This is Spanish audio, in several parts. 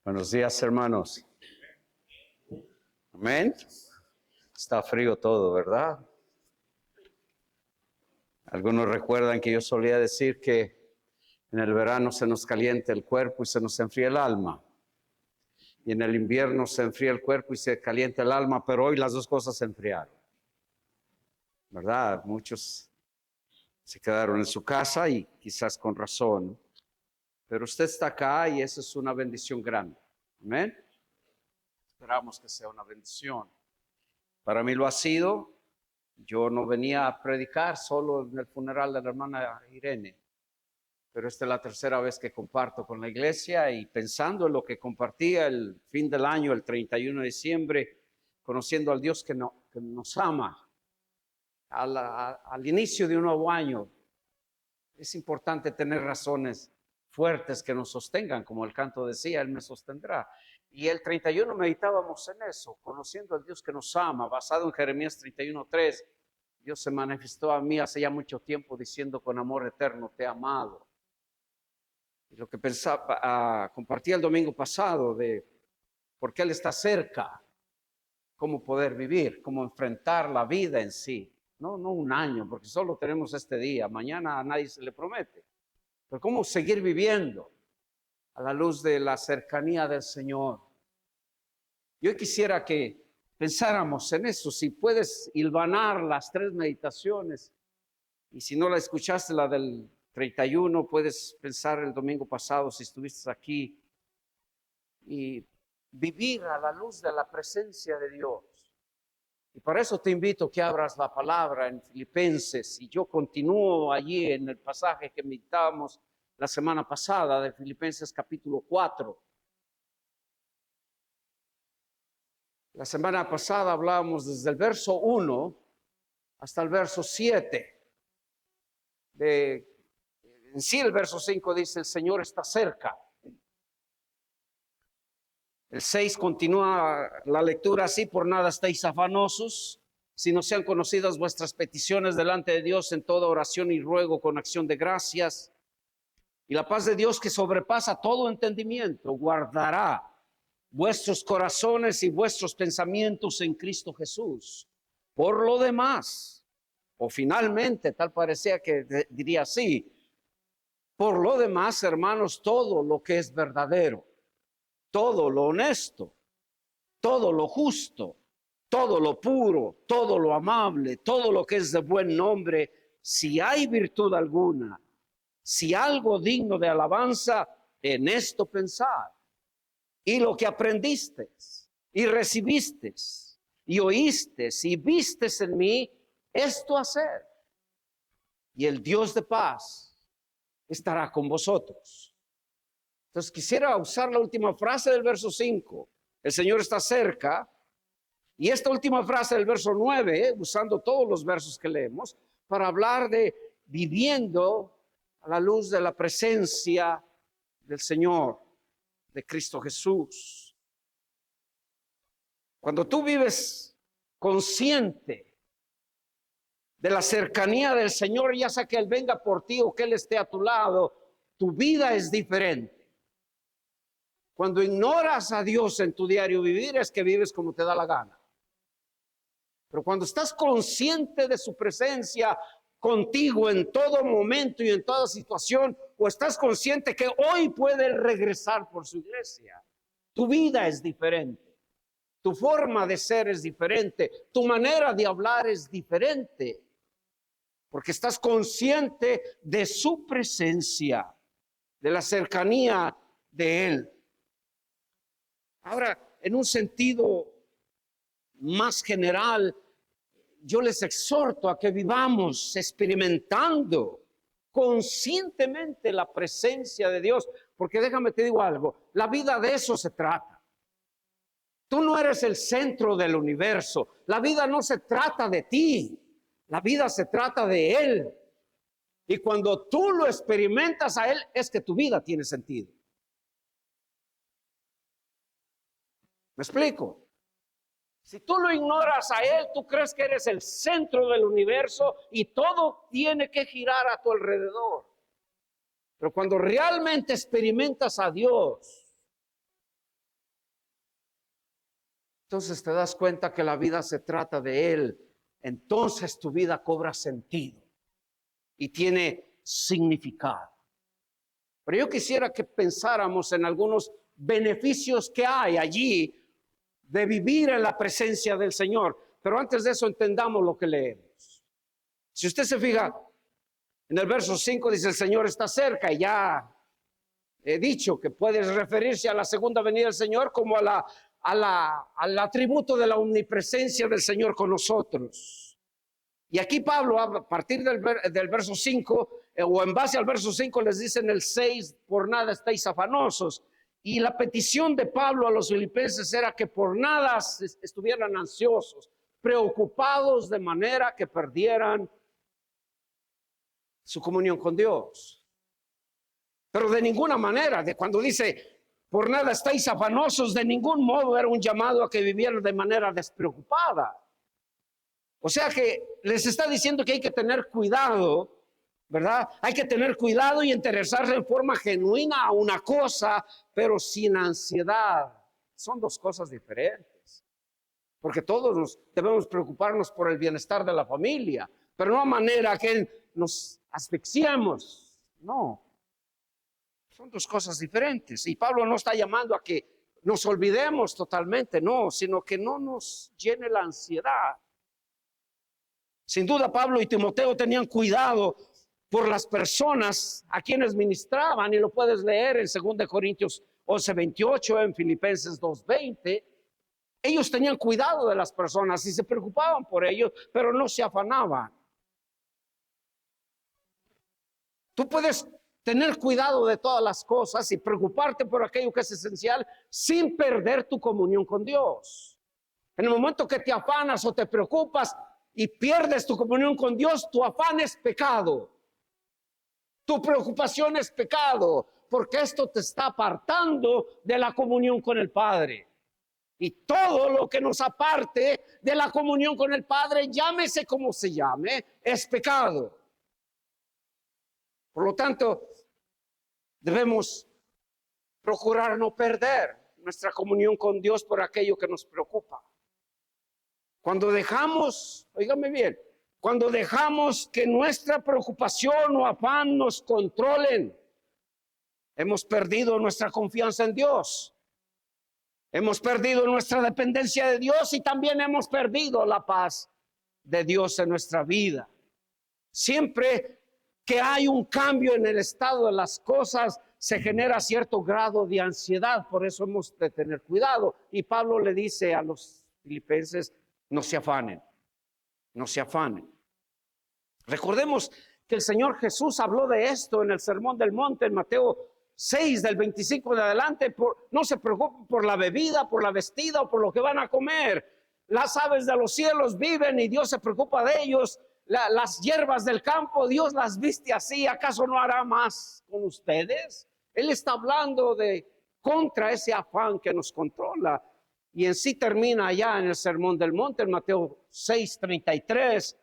Buenos días, hermanos. Amén. Está frío todo, ¿verdad? Algunos recuerdan que yo solía decir que en el verano se nos calienta el cuerpo y se nos enfría el alma. Y en el invierno se enfría el cuerpo y se calienta el alma, pero hoy las dos cosas se enfriaron. ¿Verdad? Muchos se quedaron en su casa y quizás con razón. Pero usted está acá y esa es una bendición grande. Amén. Esperamos que sea una bendición. Para mí lo ha sido. Yo no venía a predicar solo en el funeral de la hermana Irene, pero esta es la tercera vez que comparto con la iglesia y pensando en lo que compartía el fin del año, el 31 de diciembre, conociendo al Dios que nos ama, al inicio de un nuevo año, es importante tener razones fuertes que nos sostengan, como el canto decía, Él me sostendrá. Y el 31 meditábamos en eso, conociendo al Dios que nos ama, basado en Jeremías 31:3. Dios se manifestó a mí hace ya mucho tiempo diciendo: con amor eterno te he amado. Y lo que pensaba, compartí el domingo pasado de por qué Él está cerca, cómo poder vivir, cómo enfrentar la vida en sí. No un año, porque solo tenemos este día, mañana a nadie se le promete. Pero cómo seguir viviendo a la luz de la cercanía del Señor. Yo quisiera que pensáramos en eso. Si puedes hilvanar las 3 meditaciones, y si no la escuchaste, la del 31, puedes pensar el domingo pasado si estuviste aquí, y vivir a la luz de la presencia de Dios. Y para eso te invito a que abras la palabra en Filipenses, y yo continúo allí en el pasaje que meditábamos la semana pasada de Filipenses capítulo 4. La semana pasada hablábamos desde el verso 1 hasta el verso 7. En sí el verso 5 dice: el Señor está cerca. El 6 continúa la lectura así: por nada estáis afanosos, sino sean conocidas vuestras peticiones delante de Dios en toda oración y ruego con acción de gracias. Y la paz de Dios, que sobrepasa todo entendimiento, guardará vuestros corazones y vuestros pensamientos en Cristo Jesús. Por lo demás, o finalmente, tal parecía que diría así: por lo demás, hermanos, todo lo que es verdadero, todo lo honesto, todo lo justo, todo lo puro, todo lo amable, todo lo que es de buen nombre, si hay virtud alguna, si algo digno de alabanza, en esto pensad. Y lo que aprendisteis y recibisteis y oísteis y visteis en mí, esto hacer, y el Dios de paz estará con vosotros. Entonces quisiera usar la última frase del verso 5, el Señor está cerca, y esta última frase del verso 9, usando todos los versos que leemos, para hablar de viviendo a la luz de la presencia del Señor, de Cristo Jesús. Cuando tú vives consciente de la cercanía del Señor, ya sea que Él venga por ti o que Él esté a tu lado, tu vida es diferente. Cuando ignoras a Dios en tu diario vivir, es que vives como te da la gana. Pero cuando estás consciente de su presencia contigo en todo momento y en toda situación, o estás consciente que hoy puede regresar por su iglesia, tu vida es diferente, tu forma de ser es diferente, tu manera de hablar es diferente, porque estás consciente de su presencia, de la cercanía de Él. Ahora, en un sentido más general, yo les exhorto a que vivamos experimentando conscientemente la presencia de Dios, porque déjame te digo algo, la vida de eso se trata. Tú no eres el centro del universo, la vida no se trata de ti, la vida se trata de Él. Y cuando tú lo experimentas a Él, es que tu vida tiene sentido. ¿Me explico? Si tú lo ignoras a Él, tú crees que eres el centro del universo y todo tiene que girar a tu alrededor. Pero cuando realmente experimentas a Dios, entonces te das cuenta que la vida se trata de Él. Entonces tu vida cobra sentido y tiene significado. Pero yo quisiera que pensáramos en algunos beneficios que hay allí de vivir en la presencia del Señor. Pero antes de eso entendamos lo que leemos. Si usted se fija, en el verso 5 dice: el Señor está cerca. Y ya he dicho que puede referirse a la segunda venida del Señor como al atributo de la omnipresencia del Señor con nosotros. Y aquí Pablo, a partir del verso 5, o en base al verso 5, les dice en el 6, por nada estáis afanosos. Y la petición de Pablo a los filipenses era que por nada estuvieran ansiosos, preocupados de manera que perdieran su comunión con Dios. Pero de ninguna manera, de cuando dice por nada estáis afanosos, de ningún modo era un llamado a que vivieran de manera despreocupada. O sea que les está diciendo que hay que tener cuidado, ¿verdad? Hay que tener cuidado y interesarse en forma genuina a una cosa, pero sin ansiedad. Son dos cosas diferentes. Porque todos debemos preocuparnos por el bienestar de la familia, pero no a manera que nos asfixiemos. No. Son dos cosas diferentes. Y Pablo no está llamando a que nos olvidemos totalmente, no, sino que no nos llene la ansiedad. Sin duda, Pablo y Timoteo tenían cuidado por las personas a quienes ministraban, y lo puedes leer en 2 Corintios 11:28, en Filipenses 2:20. Ellos tenían cuidado de las personas y se preocupaban por ellos, pero no se afanaban. Tú puedes tener cuidado de todas las cosas y preocuparte por aquello que es esencial sin perder tu comunión con Dios. En el momento que te afanas o te preocupas y pierdes tu comunión con Dios, tu afán es pecado. Tu preocupación es pecado, porque esto te está apartando de la comunión con el Padre. Y todo lo que nos aparte de la comunión con el Padre, llámese como se llame, es pecado. Por lo tanto, debemos procurar no perder nuestra comunión con Dios por aquello que nos preocupa. Cuando dejamos, óigame bien, cuando dejamos que nuestra preocupación o afán nos controlen, hemos perdido nuestra confianza en Dios. Hemos perdido nuestra dependencia de Dios y también hemos perdido la paz de Dios en nuestra vida. Siempre que hay un cambio en el estado de las cosas, se genera cierto grado de ansiedad. Por eso hemos de tener cuidado. Y Pablo le dice a los filipenses: no se afanen, no se afanen. Recordemos que el Señor Jesús habló de esto en el Sermón del Monte, en Mateo 6, del 25 de adelante. No se preocupen por la bebida, por la vestida o por lo que van a comer. Las aves de los cielos viven y Dios se preocupa de ellos. Las hierbas del campo, Dios las viste así. ¿Acaso no hará más con ustedes? Él está hablando contra ese afán que nos controla. Y en sí termina allá en el Sermón del Monte, en Mateo 6:33.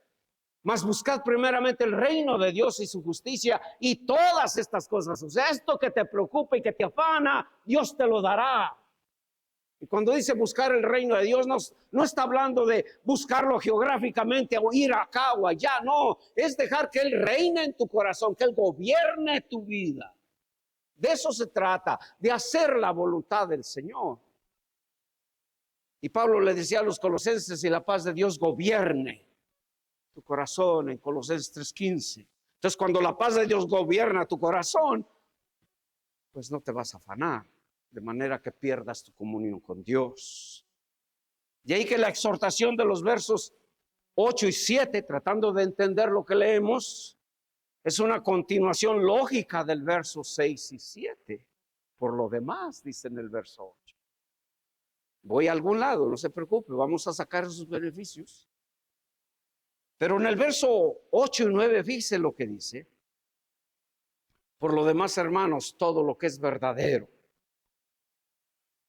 Mas buscad primeramente el reino de Dios y su justicia, y todas estas cosas, o sea, esto que te preocupa y que te afana, Dios te lo dará. Y cuando dice buscar el reino de Dios, no está hablando de buscarlo geográficamente o ir acá o allá, no, es dejar que Él reine en tu corazón, que Él gobierne tu vida. De eso se trata, de hacer la voluntad del Señor. Y Pablo le decía a los colosenses: y la paz de Dios gobierne tu corazón, en Colosenses 3:15. Entonces, cuando la paz de Dios gobierna tu corazón, pues no te vas a afanar, de manera que pierdas tu comunión con Dios. De ahí que la exhortación de los versos 8 y 7, tratando de entender lo que leemos, es una continuación lógica del verso 6 y 7. Por lo demás, dice en el verso 8. Voy a algún lado, no se preocupe, vamos a sacar esos beneficios. Pero en el verso 8 y 9, fíjese lo que dice: por lo demás, hermanos, todo lo que es verdadero,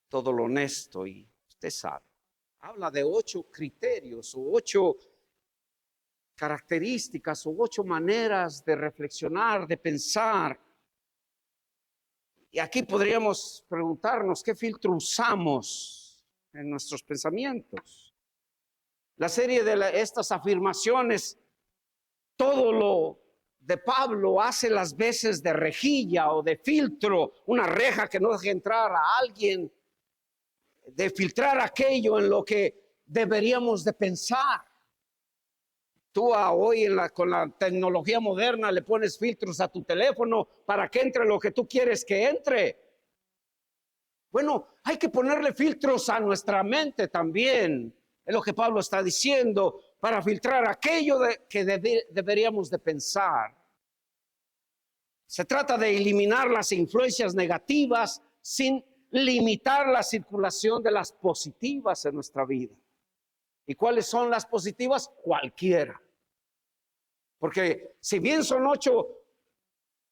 todo lo honesto, y usted sabe, habla de 8 criterios o 8 características o 8 maneras de reflexionar, de pensar. Y aquí podríamos preguntarnos: ¿qué filtro usamos en nuestros pensamientos. La serie de estas afirmaciones, todo lo de Pablo hace las veces de rejilla o de filtro, una reja que no deje entrar a alguien, de filtrar aquello en lo que deberíamos de pensar. Tú hoy con la tecnología moderna le pones filtros a tu teléfono para que entre lo que tú quieres que entre. Bueno, hay que ponerle filtros a nuestra mente también. Es lo que Pablo está diciendo, para filtrar aquello que deberíamos de pensar. Se trata de eliminar las influencias negativas sin limitar la circulación de las positivas en nuestra vida. ¿Y cuáles son las positivas? Cualquiera. Porque si bien son 8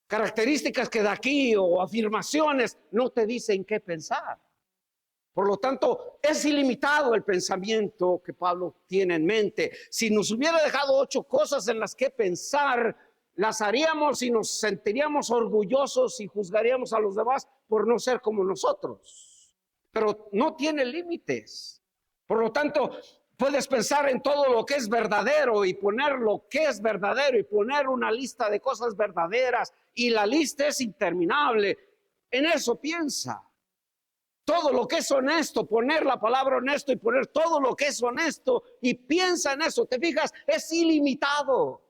características que da aquí o afirmaciones, no te dicen qué pensar. Por lo tanto, es ilimitado el pensamiento que Pablo tiene en mente. Si nos hubiera dejado 8 cosas en las que pensar, las haríamos y nos sentiríamos orgullosos y juzgaríamos a los demás por no ser como nosotros. Pero no tiene límites. Por lo tanto, puedes pensar en todo lo que es verdadero y poner lo que es verdadero y poner una lista de cosas verdaderas y la lista es interminable. En eso piensa. Todo lo que es honesto, poner la palabra honesto y poner todo lo que es honesto y piensa en eso. ¿Te fijas? Es ilimitado.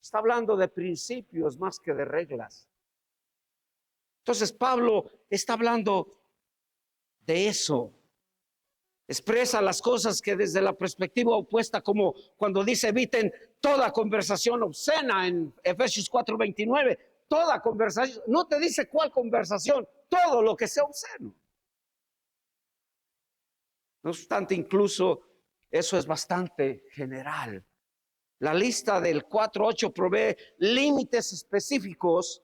Está hablando de principios más que de reglas. Entonces Pablo está hablando de eso. Expresa las cosas que desde la perspectiva opuesta, como cuando dice eviten toda conversación obscena en Efesios 4:29. Toda conversación, no te dice cuál conversación, todo lo que sea obsceno. No obstante, incluso eso es bastante general. La lista del 4:8 provee límites específicos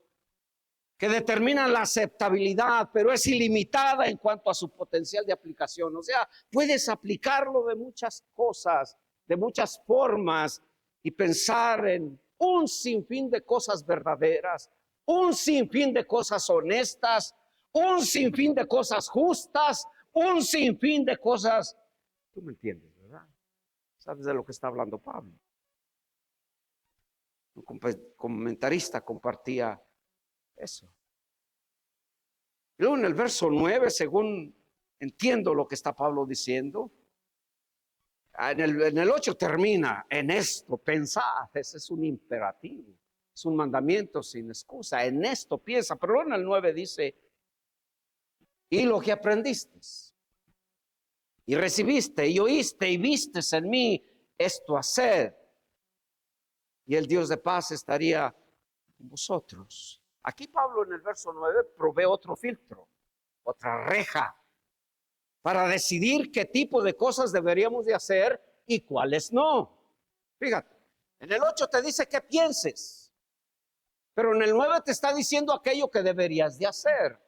que determinan la aceptabilidad, pero es ilimitada en cuanto a su potencial de aplicación. O sea, puedes aplicarlo de muchas cosas, de muchas formas, y pensar en un sinfín de cosas verdaderas, un sinfín de cosas honestas, un sinfín de cosas justas, un sinfín de cosas. Tú me entiendes, ¿verdad? ¿Sabes de lo que está hablando Pablo? Un comentarista compartía eso. Y luego en el verso 9, según entiendo lo que está Pablo diciendo, en el 8 termina, en esto pensad. Ese es un imperativo, es un mandamiento sin excusa. En esto piensa, pero luego en el 9 dice, y lo que aprendiste y recibiste y oíste y vistes en mí, esto haced, y el Dios de paz estaría con vosotros. Aquí Pablo en el verso 9 provee otro filtro, otra reja, para decidir qué tipo de cosas deberíamos de hacer y cuáles no. Fíjate, en el 8 te dice que pienses, pero en el 9 te está diciendo aquello que deberías de hacer.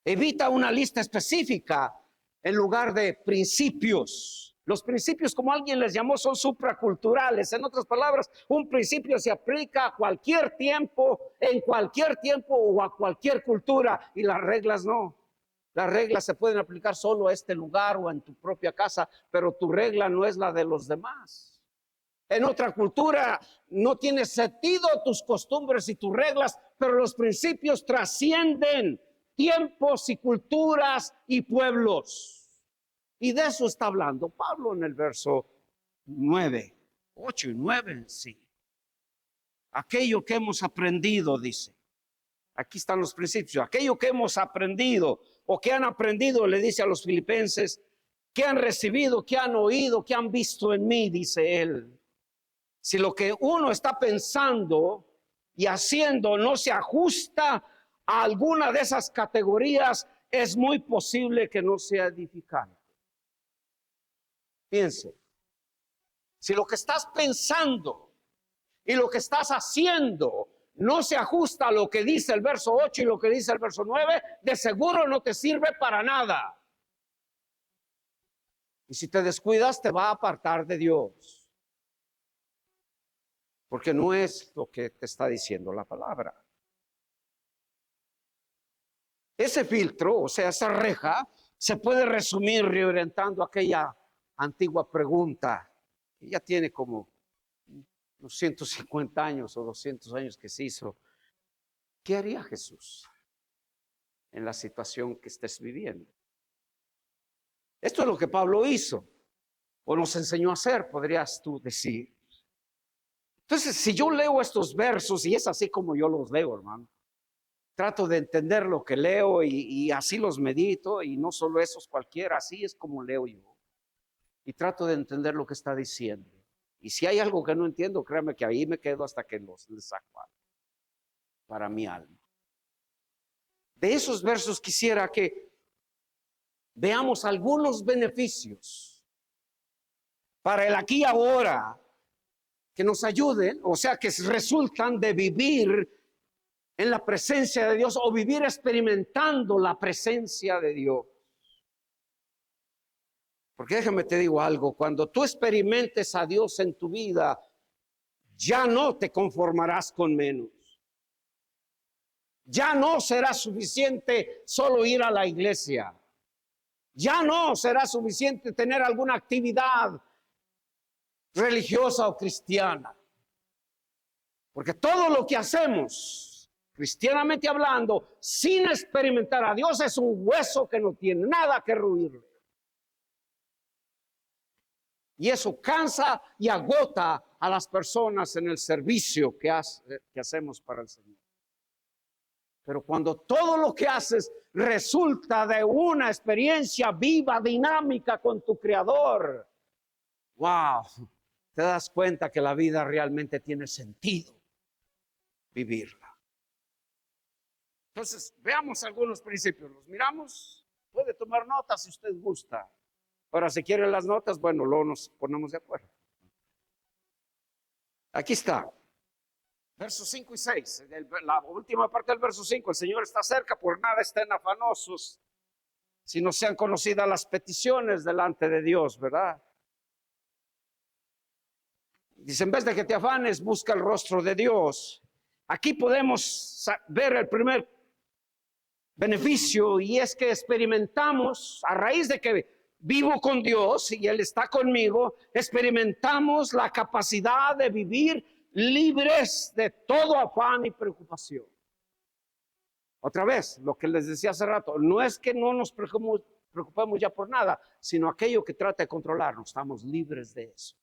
Evita una lista específica en lugar de principios. Los principios, como alguien les llamó, son supraculturales. En otras palabras, un principio se aplica a cualquier tiempo, en cualquier tiempo o a cualquier cultura, y las reglas no. Las reglas se pueden aplicar solo a este lugar o en tu propia casa, pero tu regla no es la de los demás. En otra cultura no tiene sentido tus costumbres y tus reglas, pero los principios trascienden tiempos y culturas y pueblos. Y de eso está hablando Pablo en el verso 9, 8 y 9 en sí. Aquello que hemos aprendido, dice. Aquí están los principios. Aquello que hemos aprendido o que han aprendido, le dice a los filipenses, que han recibido, que han oído, que han visto en mí, dice él. Si lo que uno está pensando y haciendo no se ajusta a alguna de esas categorías, es muy posible que no sea edificante. Piense, si lo que estás pensando y lo que estás haciendo no se ajusta a lo que dice el verso 8 y lo que dice el verso 9, de seguro no te sirve para nada. Y si te descuidas, te va a apartar de Dios. Porque no es lo que te está diciendo la palabra. Ese filtro, o sea, esa reja, se puede resumir reorientando aquella antigua pregunta que ya tiene como unos 150 años o 200 años que se hizo. ¿Qué haría Jesús en la situación que estés viviendo? Esto es lo que Pablo hizo, o nos enseñó a hacer, podrías tú decir. Entonces, si yo leo estos versos, y es así como yo los leo, hermano, trato de entender lo que leo y así los medito, y no solo esos cualquiera, así es como leo yo. Y trato de entender lo que está diciendo. Y si hay algo que no entiendo, créame que ahí me quedo hasta que les saco algo para mi alma. De esos versos quisiera que veamos algunos beneficios para el aquí y ahora que nos ayuden, o sea, que resultan de vivir en la presencia de Dios o vivir experimentando la presencia de Dios. Porque déjame te digo algo, cuando tú experimentes a Dios en tu vida, ya no te conformarás con menos. Ya no será suficiente solo ir a la iglesia. Ya no será suficiente tener alguna actividad religiosa o cristiana. Porque todo lo que hacemos, cristianamente hablando, sin experimentar a Dios, es un hueso que no tiene nada que ruirle. Y eso cansa y agota a las personas en el servicio que hacemos para el Señor. Pero cuando todo lo que haces resulta de una experiencia viva, dinámica con tu Creador, wow, te das cuenta que la vida realmente tiene sentido vivirla. Entonces, veamos algunos principios. Los miramos, puede tomar notas si usted gusta. Ahora, si quieren las notas, bueno, luego nos ponemos de acuerdo. Aquí está. Versos 5 y 6, la última parte del verso 5, el Señor está cerca, por nada estén afanosos, si no sean conocidas las peticiones delante de Dios, ¿verdad? Dice, en vez de que te afanes, busca el rostro de Dios. Aquí podemos ver el primer beneficio, y es que experimentamos, a raíz de que vivo con Dios y Él está conmigo, experimentamos la capacidad de vivir libres de todo afán y preocupación. Otra vez, lo que les decía hace rato, no es que no nos preocupemos ya por nada, sino aquello que trata de controlarnos, estamos libres de eso.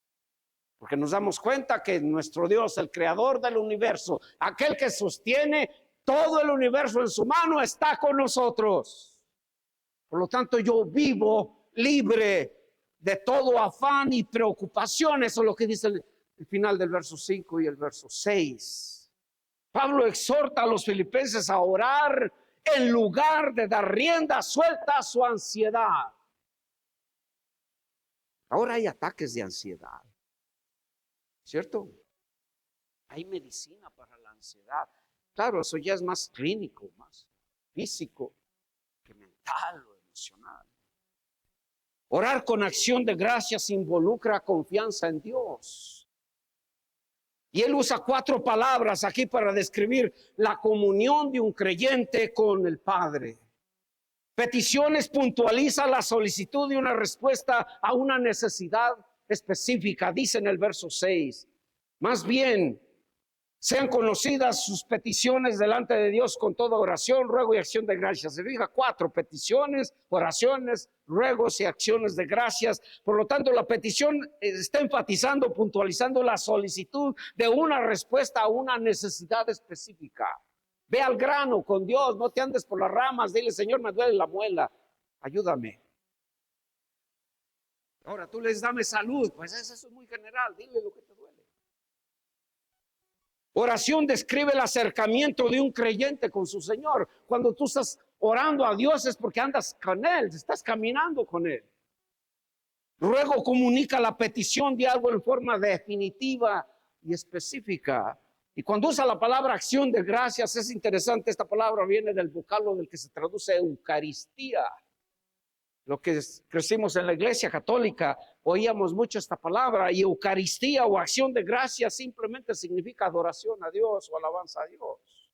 Porque nos damos cuenta que nuestro Dios, el creador del universo, aquel que sostiene todo el universo en su mano, está con nosotros. Por lo tanto, yo vivo libre de todo afán y preocupación. Eso es lo que dice el final del verso 5 y el verso 6. Pablo exhorta a los filipenses a orar en lugar de dar rienda suelta a su ansiedad. Ahora hay ataques de ansiedad, ¿cierto? Hay medicina para la ansiedad. Claro, eso ya es más clínico, más físico que mental o emocional. Orar con acción de gracias involucra confianza en Dios. Y él usa 4 palabras aquí para describir la comunión de un creyente con el Padre. Peticiones puntualiza la solicitud de una respuesta a una necesidad específica, dice en el verso 6. Más bien, sean conocidas sus peticiones delante de Dios con toda oración, ruego y acción de gracias. Se fija, 4 peticiones, oraciones, ruegos y acciones de gracias. Por lo tanto, la petición está enfatizando, puntualizando la solicitud de una respuesta a una necesidad específica. Ve al grano con Dios, no te andes por las ramas, dile, Señor, me duele la muela, ayúdame. Ahora tú les dame salud, pues eso es muy general, dile lo que te duele. Oración describe el acercamiento de un creyente con su Señor. Cuando tú estás orando a Dios es porque andas con Él, estás caminando con Él. Ruego comunica la petición de algo en forma definitiva y específica. Y cuando usa la palabra acción de gracias, es interesante, esta palabra viene del vocablo del que se traduce Eucaristía. Lo que crecimos en la iglesia católica, oíamos mucho esta palabra, y Eucaristía o acción de gracias simplemente significa adoración a Dios o alabanza a Dios.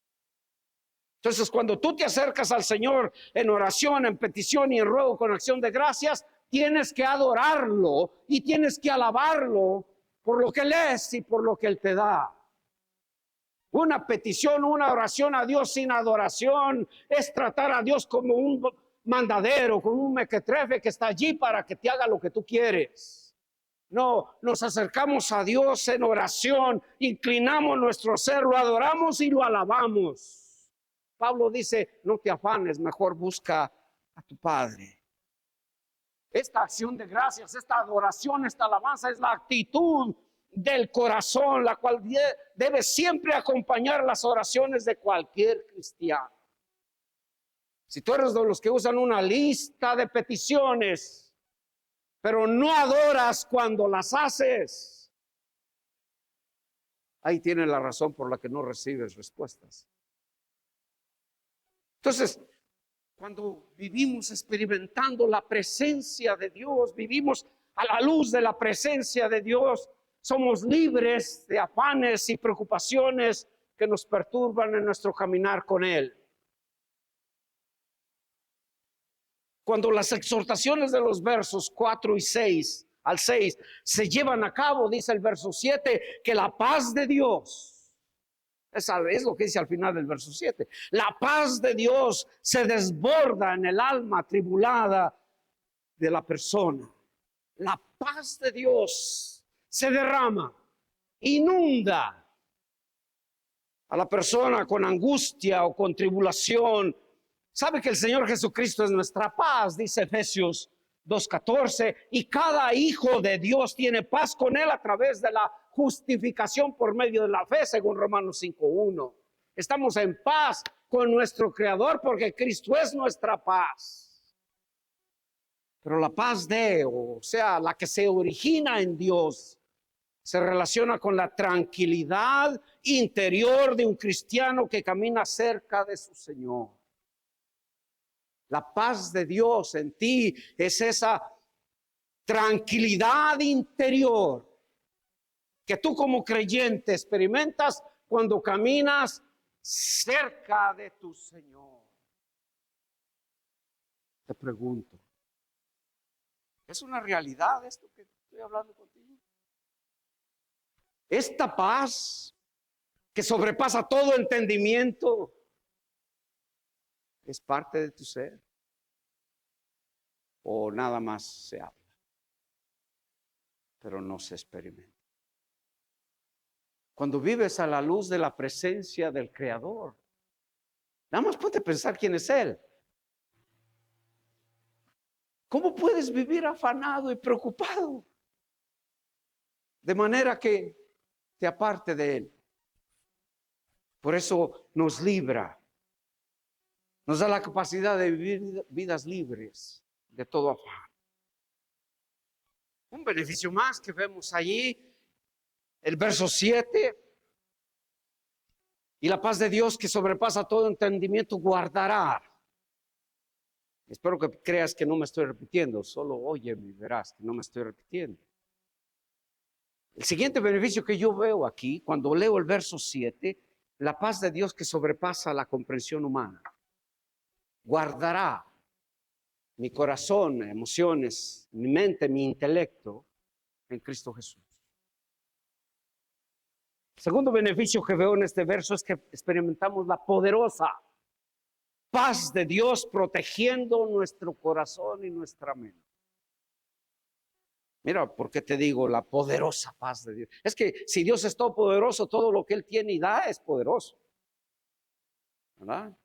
Entonces, cuando tú te acercas al Señor en oración, en petición y en ruego con acción de gracias, tienes que adorarlo y tienes que alabarlo por lo que Él es y por lo que Él te da. Una petición, una oración a Dios sin adoración es tratar a Dios como un mandadero, como un mequetrefe que está allí para que te haga lo que tú quieres. No, nos acercamos a Dios en oración, inclinamos nuestro ser, lo adoramos y lo alabamos. Pablo dice, no te afanes, mejor busca a tu Padre. Esta acción de gracias, esta adoración, esta alabanza es la actitud del corazón, la cual debe siempre acompañar las oraciones de cualquier cristiano. Si tú eres de los que usan una lista de peticiones, pero no adoras cuando las haces, ahí tienes la razón por la que no recibes respuestas. Entonces, cuando vivimos experimentando la presencia de Dios, vivimos a la luz de la presencia de Dios, somos libres de afanes y preocupaciones que nos perturban en nuestro caminar con Él. Cuando las exhortaciones de los versos 4 y 6 al 6 se llevan a cabo, dice el verso 7, que la paz de Dios, es lo que dice al final del verso 7. La paz de Dios se desborda en el alma atribulada de la persona. La paz de Dios se derrama, inunda a la persona con angustia o con tribulación. Sabe que el Señor Jesucristo es nuestra paz, dice Efesios 2:14, y cada hijo de Dios tiene paz con Él a través de la justificación por medio de la fe, según Romanos 5:1. Estamos en paz con nuestro Creador porque Cristo es nuestra paz. Pero la paz o sea, la que se origina en Dios, se relaciona con la tranquilidad interior de un cristiano que camina cerca de su Señor. La paz de Dios en ti es esa tranquilidad interior que tú como creyente experimentas cuando caminas cerca de tu Señor. Te pregunto, ¿es una realidad esto que estoy hablando contigo? Esta paz que sobrepasa todo entendimiento es parte de tu ser, o nada más se habla, pero no se experimenta. Cuando vives a la luz de la presencia del Creador, nada más ponte a pensar quién es Él. ¿Cómo puedes vivir afanado y preocupado de manera que te aparte de Él? Por eso nos libra, nos da la capacidad de vivir vidas libres de todo afán. Un beneficio más que vemos allí, el verso 7, y la paz de Dios que sobrepasa todo entendimiento guardará. Espero que creas que no me estoy repitiendo, solo óyeme y verás que no me estoy repitiendo. El siguiente beneficio que yo veo aquí, cuando leo el verso 7, la paz de Dios que sobrepasa la comprensión humana, guardará mi corazón, emociones, mi mente, mi intelecto en Cristo Jesús. El segundo beneficio que veo en este verso es que experimentamos la poderosa paz de Dios protegiendo nuestro corazón y nuestra mente. Mira, ¿por qué te digo la poderosa paz de Dios? Es que si Dios es todopoderoso, todo lo que Él tiene y da es poderoso, ¿verdad?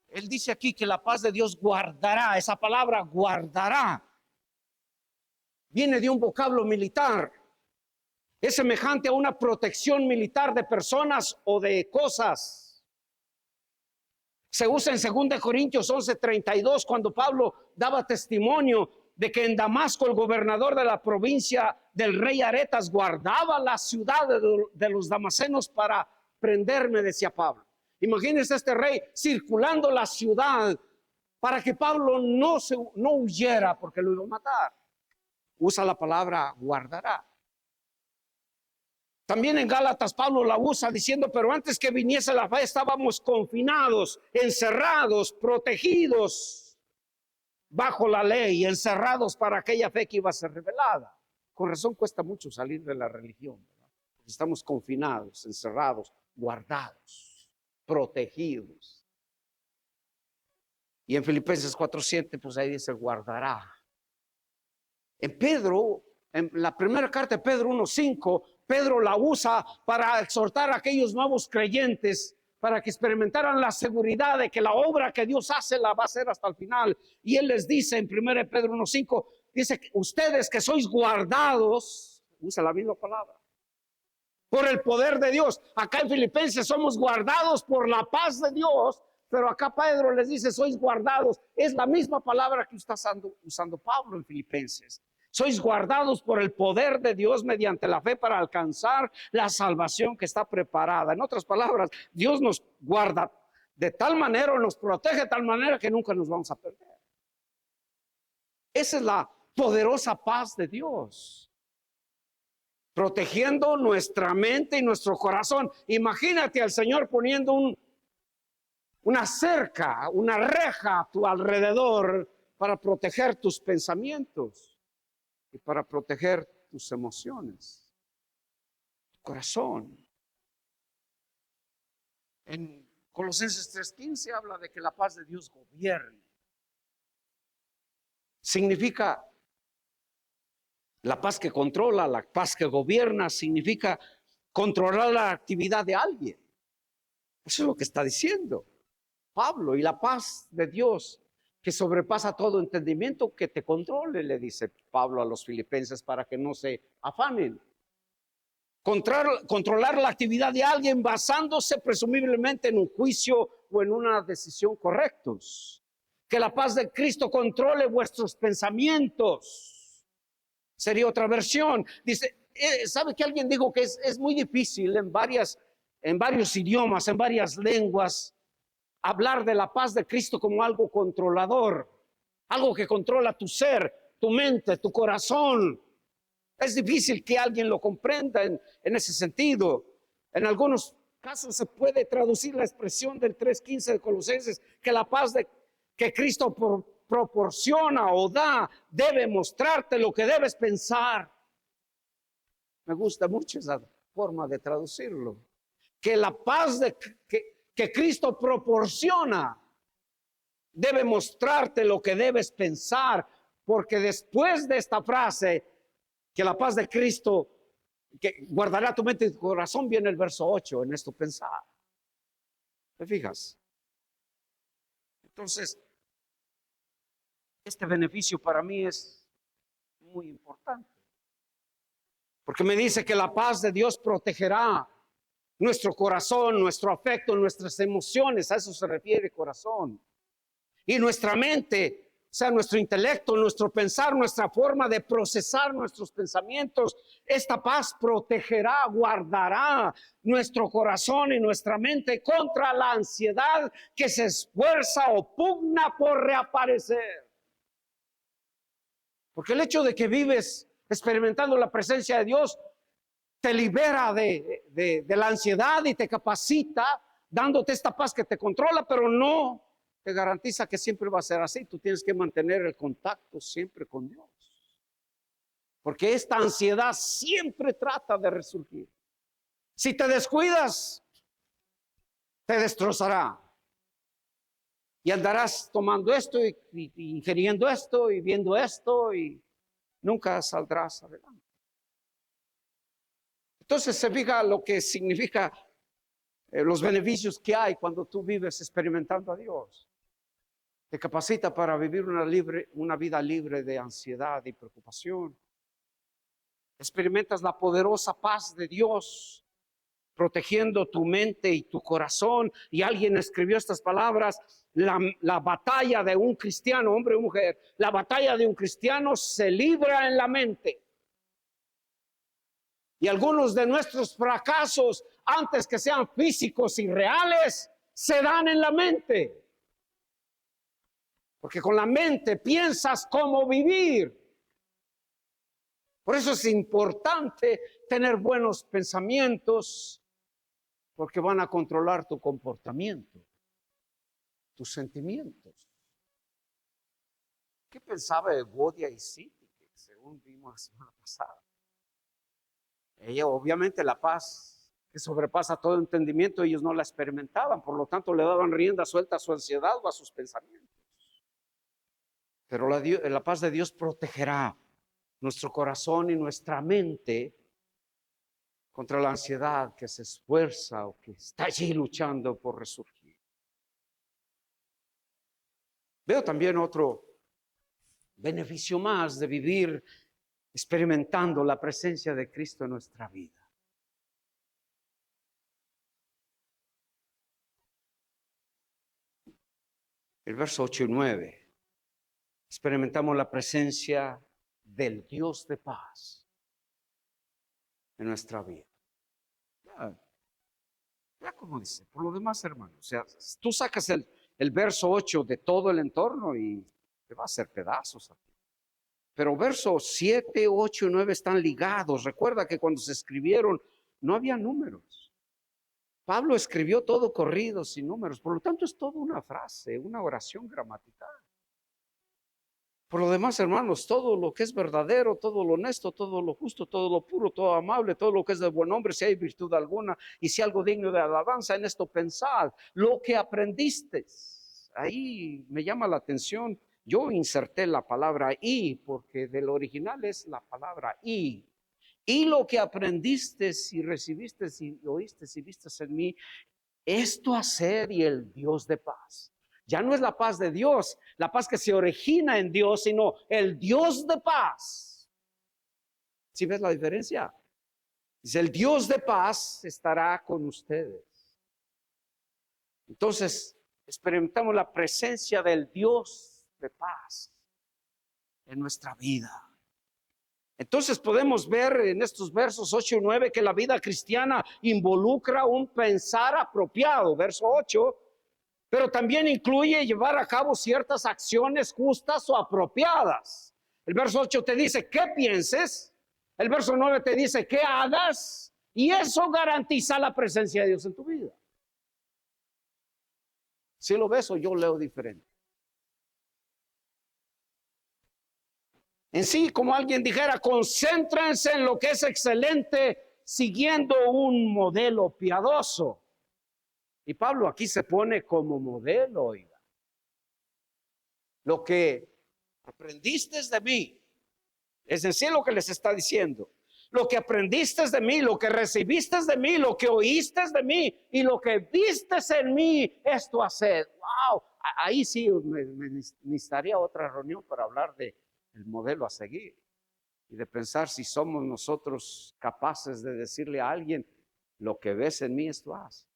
Él dice aquí que la paz de Dios guardará. Esa palabra guardará viene de un vocablo militar. Es semejante a una protección militar de personas o de cosas. Se usa en 2 Corintios 11:32 cuando Pablo daba testimonio de que en Damasco el gobernador de la provincia del rey Aretas guardaba la ciudad de los damasenos para prenderme, decía Pablo. Imagínense este rey circulando la ciudad para que Pablo no huyera porque lo iba a matar. Usa la palabra guardará. También en Gálatas Pablo la usa diciendo, pero antes que viniese la fe estábamos confinados, encerrados, protegidos bajo la ley, encerrados para aquella fe que iba a ser revelada. Con razón cuesta mucho salir de la religión, ¿verdad? Porque estamos confinados, encerrados, guardados, protegidos. Y en Filipenses 4:7, pues ahí dice guardará. En Pedro, en la primera carta de Pedro 1:5, Pedro la usa para exhortar a aquellos nuevos creyentes para que experimentaran la seguridad de que la obra que Dios hace la va a hacer hasta el final. Y él les dice en 1 Pedro 1:5, dice que ustedes que sois guardados, usa la misma palabra, por el poder de Dios. Acá en Filipenses somos guardados por la paz de Dios, pero acá Pedro les dice sois guardados. Es la misma palabra que está usando Pablo en Filipenses. Sois guardados por el poder de Dios mediante la fe para alcanzar la salvación que está preparada. En otras palabras, Dios nos guarda de tal manera, nos protege de tal manera que nunca nos vamos a perder. Esa es la poderosa paz de Dios, protegiendo nuestra mente y nuestro corazón. Imagínate al Señor poniendo una cerca, una reja a tu alrededor para proteger tus pensamientos y para proteger tus emociones, tu corazón. En Colosenses 3:15 habla de que la paz de Dios gobierne. Significa la paz que controla, la paz que gobierna, significa controlar la actividad de alguien. Eso es lo que está diciendo Pablo. Y la paz de Dios que sobrepasa todo entendimiento, que te controle, le dice Pablo a los filipenses para que no se afanen. Controlar la actividad de alguien basándose presumiblemente en un juicio o en una decisión correctos. Que la paz de Cristo controle vuestros pensamientos. Sería otra versión. Dice, ¿sabe que alguien dijo que es muy difícil en varios idiomas, en varias lenguas, hablar de la paz de Cristo como algo controlador, algo que controla tu ser, tu mente, tu corazón? Es difícil que alguien lo comprenda en ese sentido. En algunos casos se puede traducir la expresión del 3:15 de Colosenses, que la paz que Cristo proporciona o da debe mostrarte lo que debes pensar. Me gusta mucho esa forma de traducirlo. Que la paz que Cristo proporciona debe mostrarte lo que debes pensar, porque después de esta frase, que la paz de Cristo que guardará tu mente y tu corazón, viene el verso 8, en esto pensar. ¿Te fijas? Entonces, este beneficio para mí es muy importante, porque me dice que la paz de Dios protegerá nuestro corazón, nuestro afecto, nuestras emociones. A eso se refiere corazón. Y nuestra mente, o sea, nuestro intelecto, nuestro pensar, nuestra forma de procesar nuestros pensamientos. Esta paz protegerá, guardará nuestro corazón y nuestra mente contra la ansiedad que se esfuerza o pugna por reaparecer. Porque el hecho de que vives experimentando la presencia de Dios te libera de la ansiedad y te capacita, dándote esta paz que te controla, pero no te garantiza que siempre va a ser así. Tú tienes que mantener el contacto siempre con Dios, porque esta ansiedad siempre trata de resurgir. Si te descuidas, te destrozará y andarás tomando esto y ingiriendo esto y viendo esto y nunca saldrás adelante. Entonces se fija lo que significa los beneficios que hay cuando tú vives experimentando a Dios. Te capacita para vivir una vida libre de ansiedad y preocupación. Experimentas la poderosa paz de Dios protegiendo tu mente y tu corazón. Y alguien escribió estas palabras: la batalla de un cristiano, hombre o mujer, la batalla de un cristiano se libra en la mente. Y algunos de nuestros fracasos, antes que sean físicos y reales, se dan en la mente. Porque con la mente piensas cómo vivir. Por eso es importante tener buenos pensamientos porque van a controlar tu comportamiento, tus sentimientos. ¿Qué pensaba Evodia y Síntique, según vimos la semana pasada? Ella, obviamente, la paz que sobrepasa todo entendimiento, ellos no la experimentaban, por lo tanto le daban rienda suelta a su ansiedad o a sus pensamientos. Pero la paz de Dios protegerá nuestro corazón y nuestra mente contra la ansiedad que se esfuerza o que está allí luchando por resurgir. Veo también otro beneficio más de vivir experimentando la presencia de Cristo en nuestra vida. El verso 8 y 9. Experimentamos la presencia del Dios de paz en nuestra vida. Ya como dice, por lo demás, hermano, o sea, tú sacas el verso 8 de todo el entorno y te va a hacer pedazos a ti. Pero versos 7, 8 y 9 están ligados. Recuerda que cuando se escribieron no había números. Pablo escribió todo corrido, sin números. Por lo tanto, es toda una frase, una oración gramatical. Por lo demás, hermanos, todo lo que es verdadero, todo lo honesto, todo lo justo, todo lo puro, todo amable, todo lo que es de buen hombre, si hay virtud alguna y si algo digno de alabanza, en esto pensad. Lo que aprendiste. Ahí me llama la atención. Yo inserté la palabra y, porque del original es la palabra y. Y lo que aprendiste y recibiste y oíste y viste en mí, esto hacer y el Dios de paz. Ya no es la paz de Dios, la paz que se origina en Dios, sino el Dios de paz. ¿Sí ves la diferencia? Dice, el Dios de paz estará con ustedes. Entonces, experimentamos la presencia del Dios de paz en nuestra vida. Entonces podemos ver en estos versos 8 y 9 que la vida cristiana involucra un pensar apropiado, verso 8, pero también incluye llevar a cabo ciertas acciones justas o apropiadas. El verso 8 te dice qué pienses, el verso 9 te dice qué hagas, y eso garantiza la presencia de Dios en tu vida. Si lo ves o yo leo diferente. En sí, como alguien dijera, concéntrense en lo que es excelente, siguiendo un modelo piadoso. Y Pablo aquí se pone como modelo, oiga. Lo que aprendiste de mí, es en sí lo que les está diciendo. Lo que aprendiste de mí, lo que recibiste de mí, lo que oíste de mí y lo que viste en mí, esto haced. Wow, ahí sí me necesitaría otra reunión para hablar de el modelo a seguir y de pensar si somos nosotros capaces de decirle a alguien, lo que ves en mí, esto haz.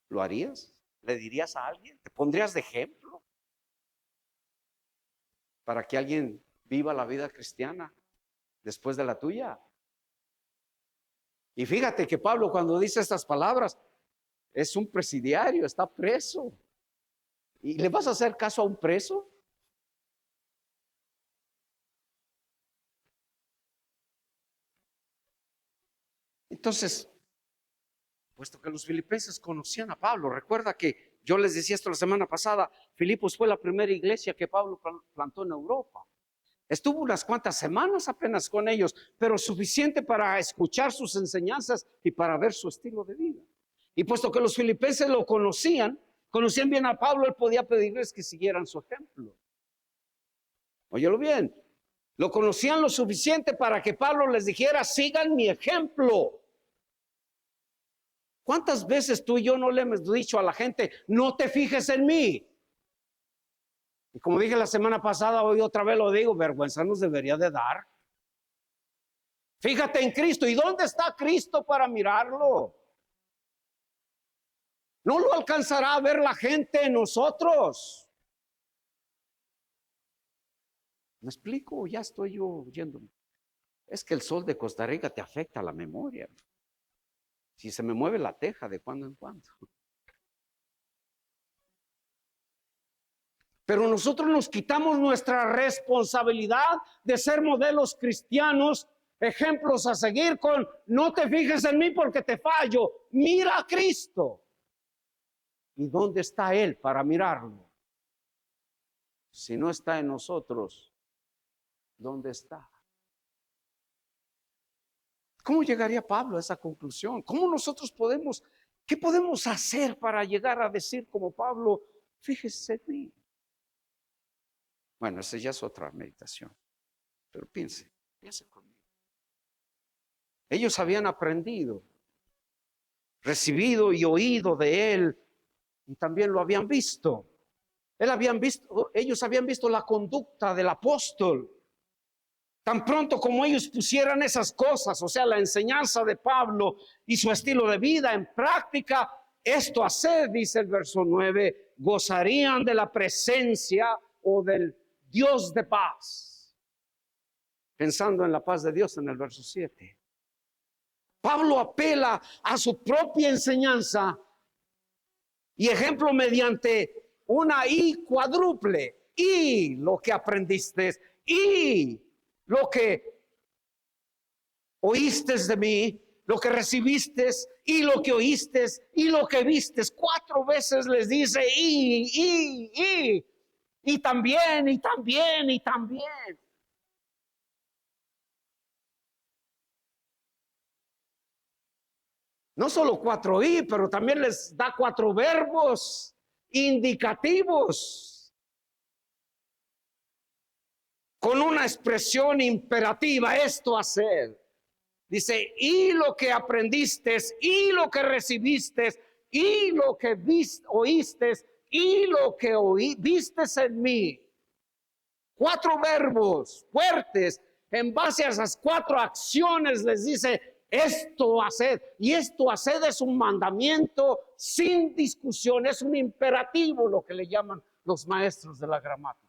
¿Lo harías? ¿Le dirías a alguien? ¿Te pondrías de ejemplo para que alguien viva la vida cristiana después de la tuya? Y fíjate que Pablo, cuando dice estas palabras, es un presidiario, está preso. ¿Y le vas a hacer caso a un preso? Entonces, puesto que los filipenses conocían a Pablo, recuerda que yo les decía esto la semana pasada, Filipos fue la primera iglesia que Pablo plantó en Europa. Estuvo unas cuantas semanas apenas con ellos, pero suficiente para escuchar sus enseñanzas y para ver su estilo de vida. Y puesto que los filipenses lo conocían bien a Pablo, él podía pedirles que siguieran su ejemplo. Óyelo bien, lo conocían lo suficiente para que Pablo les dijera, sigan mi ejemplo. ¿Cuántas veces tú y yo no le hemos dicho a la gente, no te fijes en mí? Y como dije la semana pasada, hoy otra vez lo digo, vergüenza nos debería de dar. Fíjate en Cristo. ¿Y dónde está Cristo para mirarlo? No lo alcanzará a ver la gente en nosotros. ¿Me explico? Ya estoy yo yéndome. Es que el sol de Costa Rica te afecta la memoria. Si se me mueve la teja de cuando en cuando. Pero nosotros nos quitamos nuestra responsabilidad de ser modelos cristianos ejemplos a seguir con no te fijes en mí porque te fallo, mira a Cristo. ¿Y dónde está Él para mirarlo? Si no está en nosotros, ¿dónde está? ¿Cómo llegaría Pablo a esa conclusión? ¿Cómo nosotros podemos, qué podemos hacer para llegar a decir como Pablo, fíjese en mí? Bueno, esa ya es otra meditación, pero piense conmigo. Ellos habían aprendido, recibido y oído de Él, y también lo habían visto. Ellos habían visto la conducta del apóstol. Tan pronto como ellos pusieran esas cosas, o sea, la enseñanza de Pablo y su estilo de vida en práctica, esto hacer, dice el verso 9, gozarían de la presencia o del Dios de paz. Pensando en la paz de Dios en el verso 7. Pablo apela a su propia enseñanza y ejemplo mediante una I cuádruple. Y lo que aprendiste, y lo que oíste de mí, lo que recibiste, y lo que oíste, y lo que viste. 4 veces les dice y también, y también, y también. No solo 4 i, pero también les da 4 verbos indicativos con una expresión imperativa, esto hacer. Dice, y lo que aprendiste, y lo que recibiste, y lo que oíste, y lo que viste en mí. 4 verbos fuertes. En base a esas 4 acciones les dice, esto haced. Y esto haced es un mandamiento sin discusión, es un imperativo, lo que le llaman los maestros de la gramática.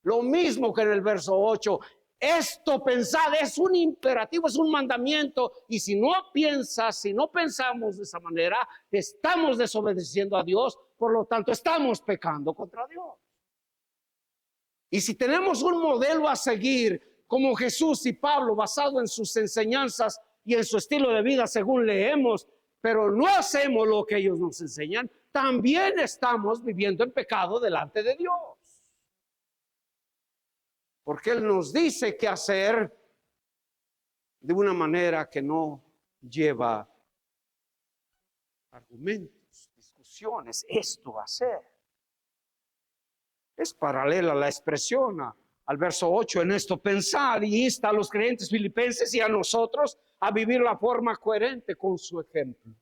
Lo mismo que en el verso 8, esto pensad, es un imperativo, es un mandamiento. Y si no piensas, si no pensamos de esa manera, estamos desobedeciendo a Dios, por lo tanto estamos pecando contra Dios. Y si tenemos un modelo a seguir como Jesús y Pablo, basado en sus enseñanzas y en su estilo de vida según leemos, pero no hacemos lo que ellos nos enseñan, también estamos viviendo en pecado delante de Dios. Porque Él nos dice qué hacer de una manera que no lleva argumentos, discusiones, esto hacer. Es paralela a la expresión al verso 8, en esto pensar, y insta a los creyentes filipenses y a nosotros a vivir la forma coherente con su ejemplo.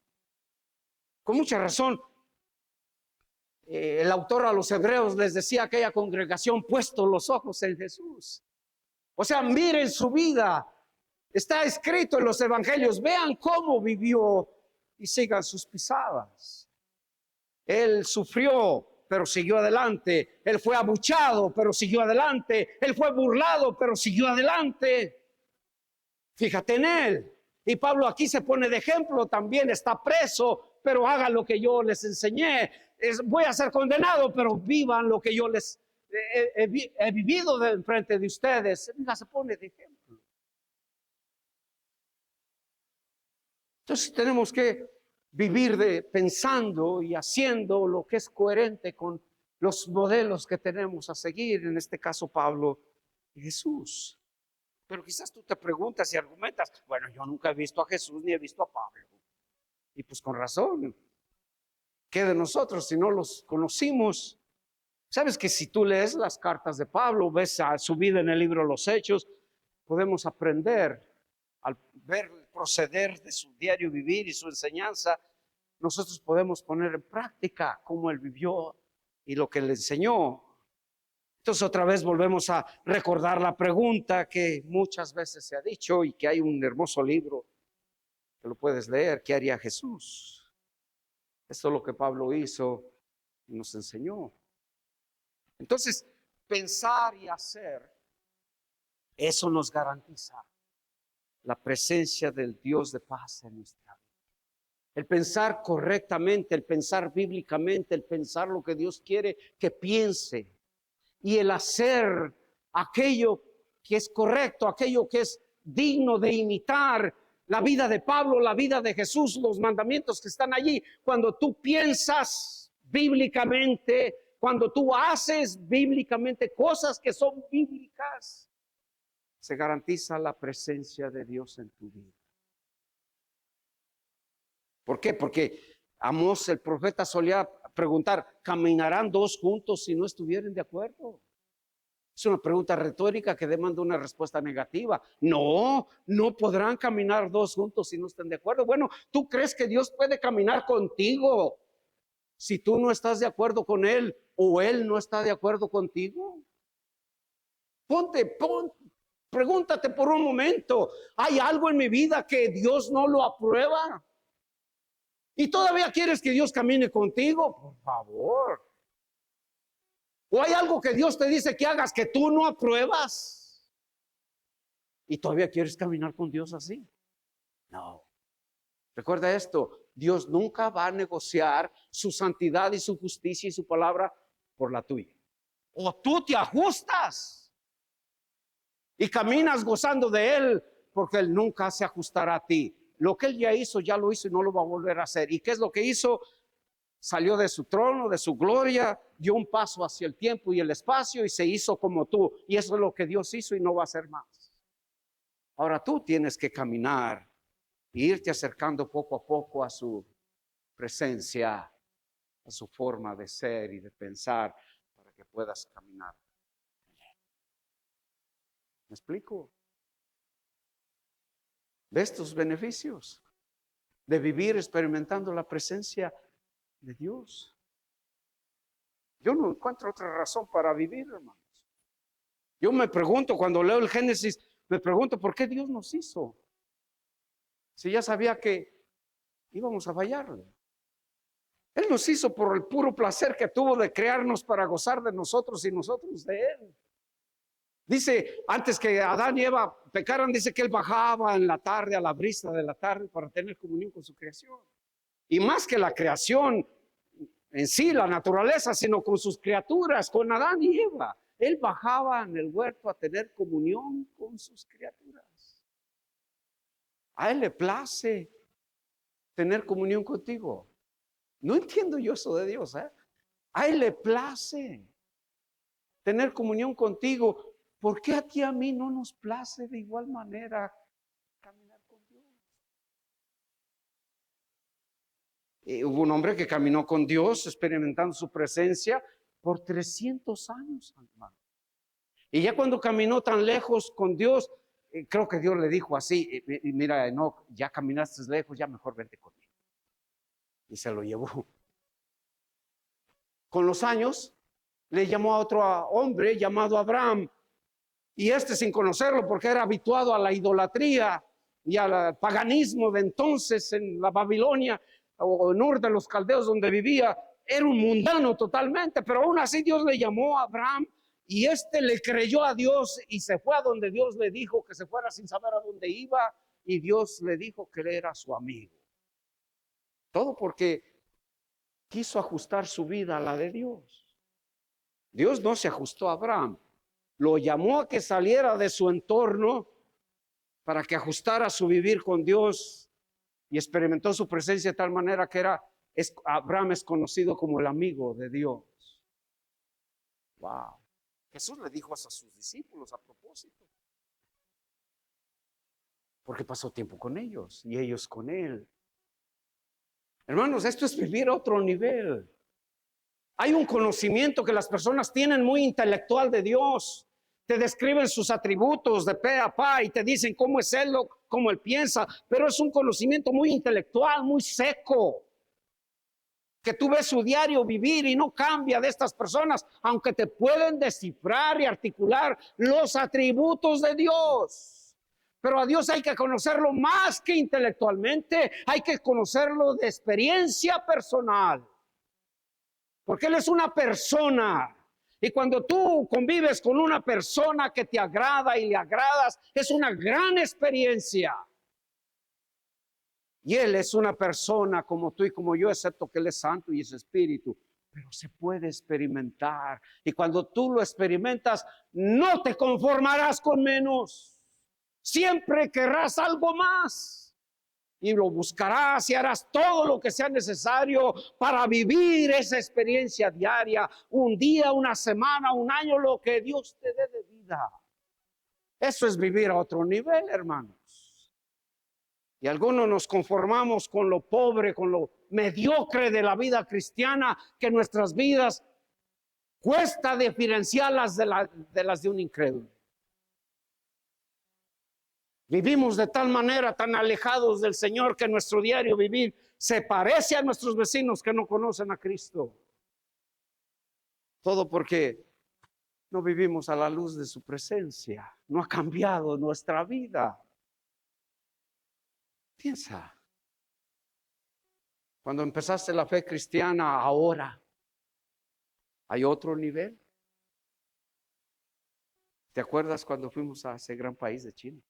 Con mucha razón, el autor a los hebreos les decía a aquella congregación, puesto los ojos en Jesús. O sea, miren su vida, está escrito en los evangelios, vean cómo vivió y sigan sus pisadas. Él sufrió, pero siguió adelante. Él fue abuchado, pero siguió adelante. Él fue burlado, pero siguió adelante. Fíjate en él. Y Pablo aquí se pone de ejemplo también. Está preso, pero hagan lo que yo les enseñé. Voy a ser condenado, pero vivan lo que yo les he vivido de enfrente de ustedes. Mira, se pone de ejemplo. Entonces tenemos que vivir pensando y haciendo lo que es coherente con los modelos que tenemos a seguir, en este caso Pablo y Jesús. Pero quizás tú te preguntas y argumentas, bueno, yo nunca he visto a Jesús ni he visto a Pablo. Y pues con razón, ¿qué de nosotros si no los conocimos? Sabes que si tú lees las cartas de Pablo, ves a su vida en el libro Los Hechos, podemos aprender al ver el proceder de su diario vivir y su enseñanza. Nosotros podemos poner en práctica cómo él vivió y lo que le enseñó. Entonces otra vez volvemos a recordar la pregunta que muchas veces se ha dicho y que hay un hermoso libro que lo puedes leer. ¿Qué haría Jesús? Esto es lo que Pablo hizo y nos enseñó. Entonces, pensar y hacer, eso nos garantiza la presencia del Dios de paz en nuestra vida. El pensar correctamente, el pensar bíblicamente, el pensar lo que Dios quiere que piense y el hacer aquello que es correcto, aquello que es digno de imitar la vida de Pablo, la vida de Jesús, los mandamientos que están allí. Cuando tú piensas bíblicamente, cuando tú haces bíblicamente cosas que son bíblicas, se garantiza la presencia de Dios en tu vida. ¿Por qué? Porque Amós, el profeta, solía preguntar, ¿caminarán dos juntos si no estuvieran de acuerdo? Es una pregunta retórica que demanda una respuesta negativa. No, no podrán caminar dos juntos si no están de acuerdo. Bueno, ¿tú crees que Dios puede caminar contigo si tú no estás de acuerdo con Él o Él no está de acuerdo contigo? Pregúntate por un momento, ¿hay algo en mi vida que Dios no lo aprueba? ¿Y todavía quieres que Dios camine contigo? Por favor. ¿O hay algo que Dios te dice que hagas que tú no apruebas? ¿Y todavía quieres caminar con Dios así? No. Recuerda esto, Dios nunca va a negociar su santidad y su justicia y su palabra por la tuya. O tú te ajustas y caminas gozando de Él, porque Él nunca se ajustará a ti. Lo que Él ya hizo y no lo va a volver a hacer. ¿Y qué es lo que hizo? Salió de su trono, de su gloria, dio un paso hacia el tiempo y el espacio y se hizo como tú. Y eso es lo que Dios hizo y no va a hacer más. Ahora tú tienes que caminar e irte acercando poco a poco a su presencia, a su forma de ser y de pensar, para que puedas caminar. ¿Me explico? ¿Ves tus beneficios de vivir experimentando la presencia de Dios? Yo no encuentro otra razón para vivir, hermanos. Yo me pregunto, cuando leo el Génesis, me pregunto, ¿por qué Dios nos hizo? Si ya sabía que íbamos a fallarle. Él nos hizo por el puro placer que tuvo de crearnos para gozar de nosotros y nosotros de Él. Dice, antes que Adán y Eva pecaran, dice que Él bajaba en la tarde, a la brisa de la tarde, para tener comunión con su creación. Y más que la creación en sí, la naturaleza, sino con sus criaturas, con Adán y Eva. Él bajaba en el huerto a tener comunión con sus criaturas. A Él le place tener comunión contigo. No entiendo yo eso de Dios, ¿eh? A Él le place tener comunión contigo. ¿Por qué a ti y a mí no nos place de igual manera caminar con Dios? Hubo un hombre que caminó con Dios experimentando su presencia por 300 años, hermano. Y ya cuando caminó tan lejos con Dios, creo que Dios le dijo así, mira, Enoc, ya caminaste lejos, ya mejor vente conmigo. Y se lo llevó. Con los años, le llamó a otro hombre llamado Abraham. Y sin conocerlo, porque era habituado a la idolatría y al paganismo de entonces en la Babilonia o en Ur de los Caldeos donde vivía, era un mundano totalmente, pero aún así Dios le llamó a Abraham y le creyó a Dios y se fue a donde Dios le dijo que se fuera sin saber a dónde iba, y Dios le dijo que él era su amigo. Todo porque quiso ajustar su vida a la de Dios. Dios no se ajustó a Abraham. Lo llamó a que saliera de su entorno para que ajustara su vivir con Dios y experimentó su presencia de tal manera que Abraham es conocido como el amigo de Dios. Wow. Jesús le dijo a sus discípulos a propósito, porque pasó tiempo con ellos y ellos con él. Hermanos, esto es vivir a otro nivel. Hay un conocimiento que las personas tienen muy intelectual de Dios. Te describen sus atributos de pe a pa y te dicen cómo es Él, cómo Él piensa, pero es un conocimiento muy intelectual, muy seco, que tú ves su diario vivir y no cambia de estas personas, aunque te pueden descifrar y articular los atributos de Dios. Pero a Dios hay que conocerlo más que intelectualmente, hay que conocerlo de experiencia personal. Porque Él es una persona. Y cuando tú convives con una persona que te agrada y le agradas, es una gran experiencia. Y Él es una persona como tú y como yo, excepto que Él es santo y es espíritu. Pero se puede experimentar. Y cuando tú lo experimentas, no te conformarás con menos, Siempre querrás algo más. Y lo buscarás y harás todo lo que sea necesario para vivir esa experiencia diaria, un día, una semana, un año, lo que Dios te dé de vida. Eso es vivir a otro nivel, hermanos. Y algunos nos conformamos con lo pobre, con lo mediocre de la vida cristiana, que nuestras vidas cuesta diferenciarlas de las de un incrédulo. Vivimos de tal manera, tan alejados del Señor, que nuestro diario vivir se parece a nuestros vecinos que no conocen a Cristo. Todo porque no vivimos a la luz de su presencia. No ha cambiado nuestra vida. Piensa, cuando empezaste la fe cristiana, ahora hay otro nivel. ¿Te acuerdas cuando fuimos a ese gran país de China?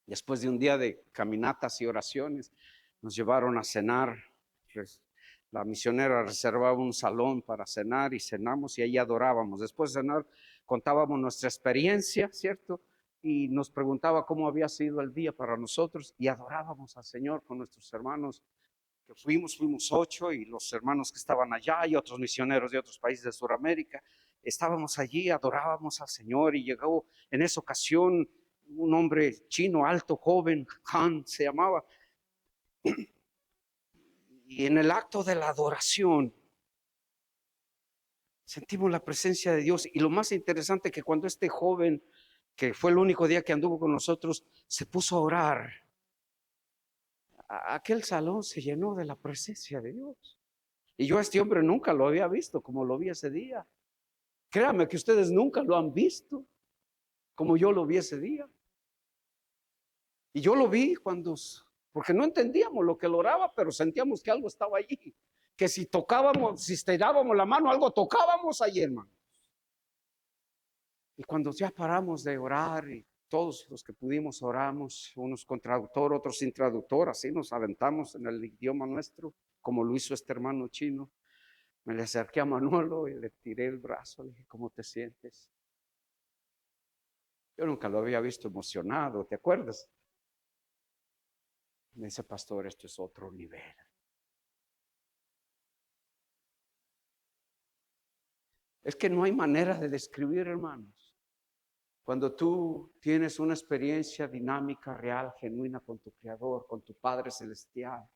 Después de un día de caminatas y oraciones, nos llevaron a cenar. La misionera reservaba un salón para cenar y cenamos y ahí adorábamos. Después de cenar, contábamos nuestra experiencia, ¿cierto? Y nos preguntaba cómo había sido el día para nosotros y adorábamos al Señor con nuestros hermanos que fuimos 8, y los hermanos que estaban allá y otros misioneros de otros países de Sudamérica. Estábamos allí, adorábamos al Señor y llegó en esa ocasión un hombre chino, alto, joven, Han se llamaba. Y en el acto de la adoración sentimos la presencia de Dios. Y lo más interesante que cuando este joven, que fue el único día que anduvo con nosotros, se puso a orar, aquel salón se llenó de la presencia de Dios. Y yo a este hombre nunca lo había visto como lo vi ese día. Créanme que ustedes nunca lo han visto como yo lo vi ese día. Y yo lo vi porque no entendíamos lo que él oraba, pero sentíamos que algo estaba allí. Que si tocábamos, si estirábamos la mano, algo tocábamos allí, hermano. Y cuando ya paramos de orar y todos los que pudimos oramos, unos con traductor, otros sin traductor, así nos aventamos en el idioma nuestro, como lo hizo este hermano chino. Me le acerqué a Manolo y le tiré el brazo, le dije, ¿cómo te sientes? Yo nunca lo había visto emocionado, ¿te acuerdas? Me dice, pastor, esto es otro nivel. Es que no hay manera de describir, hermanos. Cuando tú tienes una experiencia dinámica, real, genuina con tu Creador, con tu Padre Celestial,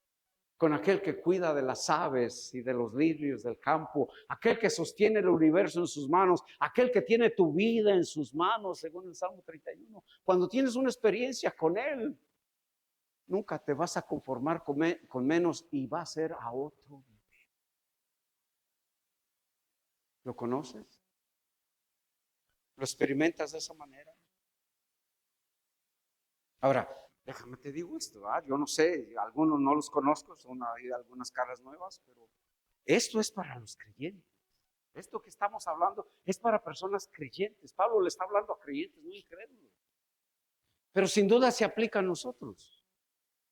con aquel que cuida de las aves y de los lirios del campo, aquel que sostiene el universo en sus manos, aquel que tiene tu vida en sus manos, según el Salmo 31. Cuando tienes una experiencia con Él, nunca te vas a conformar con menos y va a ser a otro nivel. ¿Lo conoces? ¿Lo experimentas de esa manera? Ahora, déjame te digo esto, yo no sé, algunos no los conozco, hay algunas caras nuevas, pero esto es para los creyentes. Esto que estamos hablando es para personas creyentes. Pablo le está hablando a creyentes, no incrédulos. Pero sin duda se aplica a nosotros.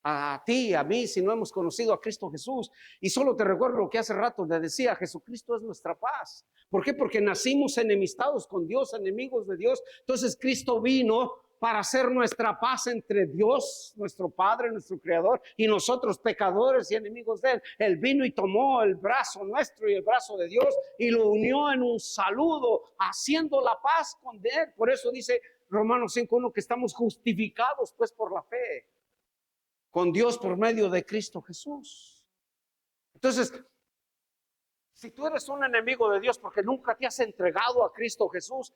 A ti, a mí, si no hemos conocido a Cristo Jesús. Y solo te recuerdo lo que hace rato te decía, Jesucristo es nuestra paz. ¿Por qué? Porque nacimos enemistados con Dios, enemigos de Dios. Entonces Cristo vino para hacer nuestra paz entre Dios, nuestro Padre, nuestro Creador, y nosotros pecadores y enemigos de Él. Él vino y tomó el brazo nuestro y el brazo de Dios y lo unió en un saludo, haciendo la paz con Él. Por eso dice Romanos 5:1 que estamos justificados pues por la fe con Dios por medio de Cristo Jesús. Entonces, si tú eres un enemigo de Dios porque nunca te has entregado a Cristo Jesús,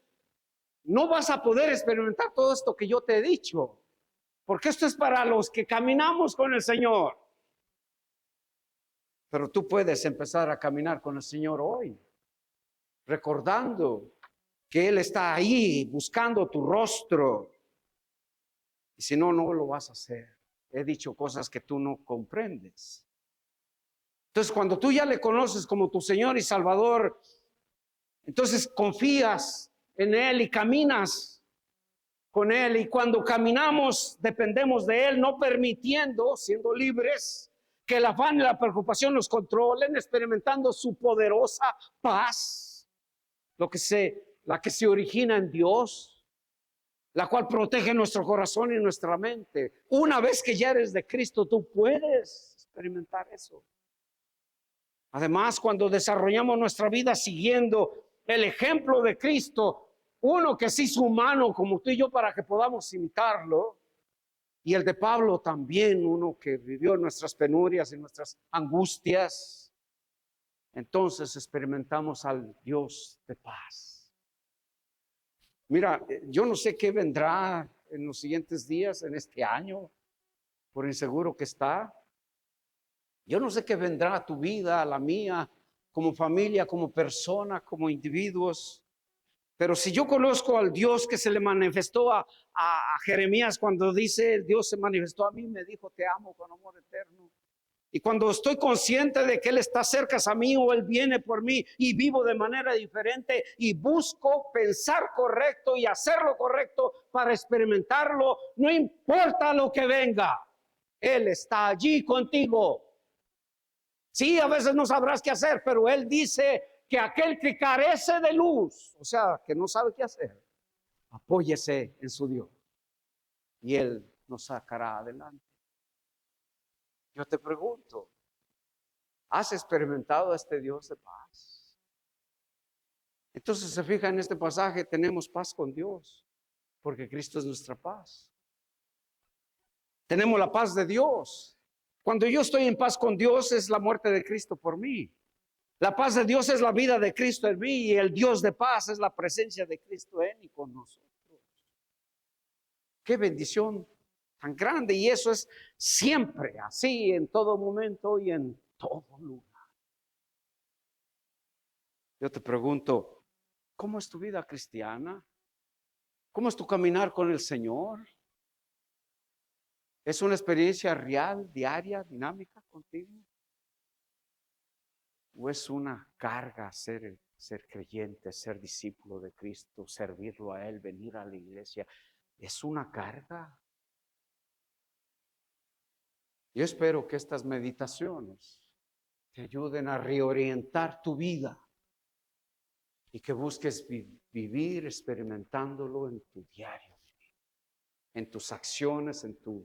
no vas a poder experimentar todo esto que yo te he dicho, porque esto es para los que caminamos con el Señor. Pero tú puedes empezar a caminar con el Señor hoy, recordando que Él está ahí buscando tu rostro. Y si no, no lo vas a hacer. He dicho cosas que tú no comprendes. Entonces, cuando tú ya le conoces como tu Señor y Salvador, entonces confías en Él y caminas con Él. Y cuando caminamos, dependemos de Él, no permitiendo, siendo libres, que el afán y la preocupación nos controlen, experimentando su poderosa paz, la que se origina en Dios. la cual protege nuestro corazón y nuestra mente. Una vez que ya eres de Cristo, tú puedes experimentar eso. Además, cuando desarrollamos nuestra vida siguiendo el ejemplo de Cristo, uno que se hizo humano como tú y yo para que podamos imitarlo, y el de Pablo también, uno que vivió nuestras penurias y nuestras angustias, entonces experimentamos al Dios de paz. Mira, yo no sé qué vendrá en los siguientes días, en este año, por inseguro que está. Yo no sé qué vendrá a tu vida, a la mía, como familia, como persona, como individuos. Pero si yo conozco al Dios que se le manifestó a Jeremías cuando dice, Dios se manifestó a mí, me dijo, te amo con amor eterno. Y cuando estoy consciente de que Él está cerca a mí o Él viene por mí y vivo de manera diferente y busco pensar correcto y hacer lo correcto para experimentarlo, no importa lo que venga, Él está allí contigo. Sí, a veces no sabrás qué hacer, pero Él dice que aquel que carece de luz, o sea, que no sabe qué hacer, apóyese en su Dios y Él nos sacará adelante. Yo te pregunto, ¿has experimentado a este Dios de paz? Entonces se fija en este pasaje, tenemos paz con Dios, porque Cristo es nuestra paz. Tenemos la paz de Dios. Cuando yo estoy en paz con Dios es la muerte de Cristo por mí. La paz de Dios es la vida de Cristo en mí y el Dios de paz es la presencia de Cristo en y con nosotros. Qué bendición tan grande, y eso es siempre así, en todo momento y en todo lugar. Yo te pregunto, ¿cómo es tu vida cristiana? ¿Cómo es tu caminar con el Señor? ¿Es una experiencia real, diaria, dinámica contigo? ¿O es una carga ser creyente, ser discípulo de Cristo, servirlo a Él, venir a la iglesia? ¿Es una carga? Yo espero que estas meditaciones te ayuden a reorientar tu vida y que busques vivir experimentándolo en tu diario, en tus acciones, en tus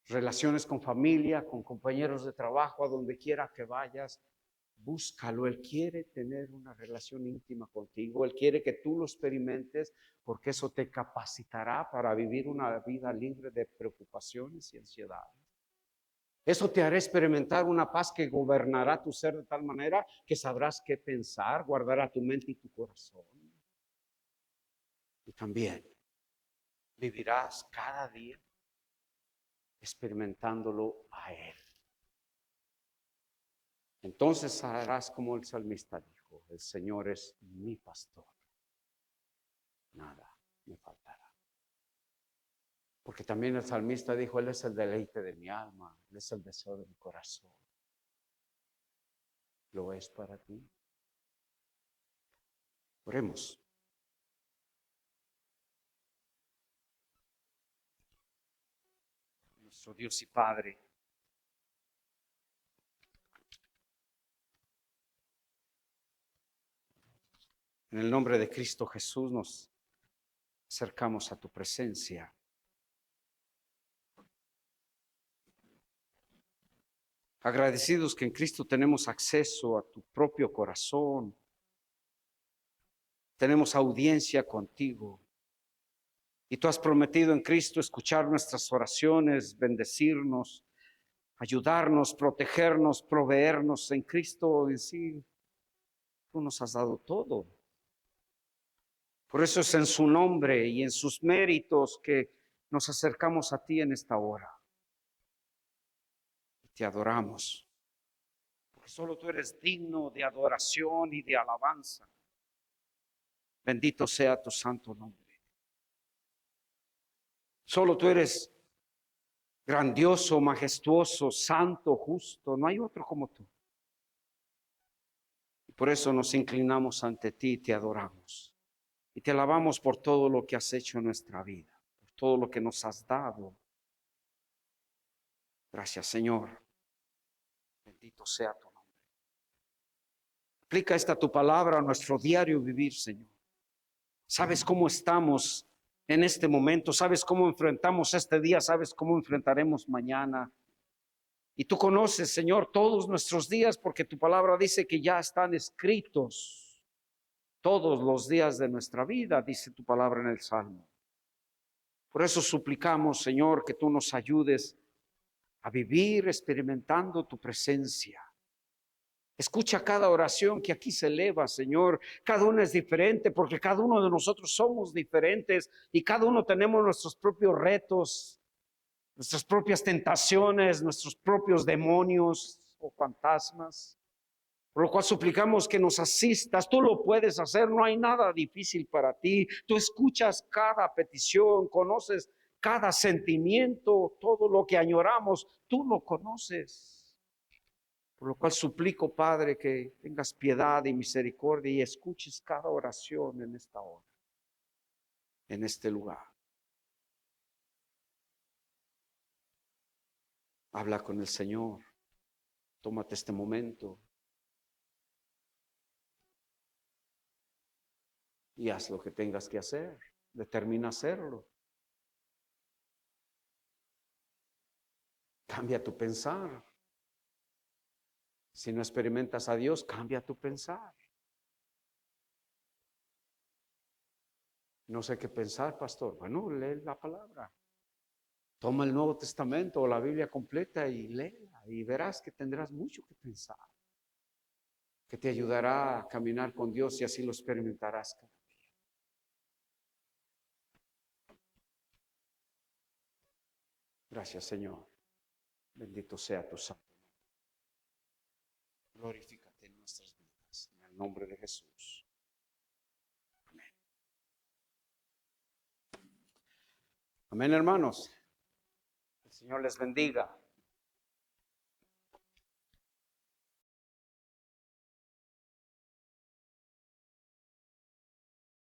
relaciones con familia, con compañeros de trabajo, a donde quiera que vayas. Búscalo. Él quiere tener una relación íntima contigo. Él quiere que tú lo experimentes porque eso te capacitará para vivir una vida libre de preocupaciones y ansiedades. Eso te hará experimentar una paz que gobernará tu ser de tal manera que sabrás qué pensar, guardará tu mente y tu corazón. Y también vivirás cada día experimentándolo a Él. Entonces harás como el salmista dijo, el Señor es mi pastor, nada me faltará. Porque también el salmista dijo, Él es el deleite de mi alma, Él es el deseo de mi corazón. ¿Lo es para ti? Oremos. Nuestro Dios y Padre, en el nombre de Cristo Jesús nos acercamos a tu presencia. Agradecidos que en Cristo tenemos acceso a tu propio corazón. Tenemos audiencia contigo. Y tú has prometido en Cristo escuchar nuestras oraciones, bendecirnos, ayudarnos, protegernos, proveernos. En Cristo en sí, tú nos has dado todo. Por eso es en su nombre y en sus méritos que nos acercamos a ti en esta hora. Y te adoramos. Porque solo tú eres digno de adoración y de alabanza. Bendito sea tu santo nombre. Solo tú eres grandioso, majestuoso, santo, justo. No hay otro como tú. Y por eso nos inclinamos ante ti y te adoramos. Y te alabamos por todo lo que has hecho en nuestra vida, por todo lo que nos has dado. Gracias, Señor. Bendito sea tu nombre. Aplica esta tu palabra a nuestro diario vivir, Señor. ¿Sabes cómo estamos en este momento. Sabes cómo enfrentamos este día, sabes cómo enfrentaremos mañana. Y tú conoces, Señor, todos nuestros días, porque tu palabra dice que ya están escritos todos los días de nuestra vida, dice tu palabra en el Salmo. Por eso suplicamos, Señor, que tú nos ayudes a vivir experimentando tu presencia. Escucha cada oración que aquí se eleva, Señor. Cada una es diferente porque cada uno de nosotros somos diferentes y cada uno tenemos nuestros propios retos, nuestras propias tentaciones, nuestros propios demonios o fantasmas. Por lo cual suplicamos que nos asistas. Tú lo puedes hacer, no hay nada difícil para ti. Tú escuchas cada petición, conoces cada sentimiento, todo lo que añoramos, tú lo conoces. Por lo cual suplico, Padre, que tengas piedad y misericordia y escuches cada oración en esta hora, en este lugar. Habla con el Señor. Tómate este momento y haz lo que tengas que hacer. Determina hacerlo. Cambia tu pensar. Si no experimentas a Dios, cambia tu pensar. No sé qué pensar, pastor. Bueno, lee la palabra. Toma el Nuevo Testamento o la Biblia completa y léela y verás que tendrás mucho que pensar, que te ayudará a caminar con Dios y así lo experimentarás cada día. Gracias, Señor. Bendito sea tu santo nombre. Glorifícate en nuestras vidas. En el nombre de Jesús. Amén. Amén, hermanos. El Señor les bendiga.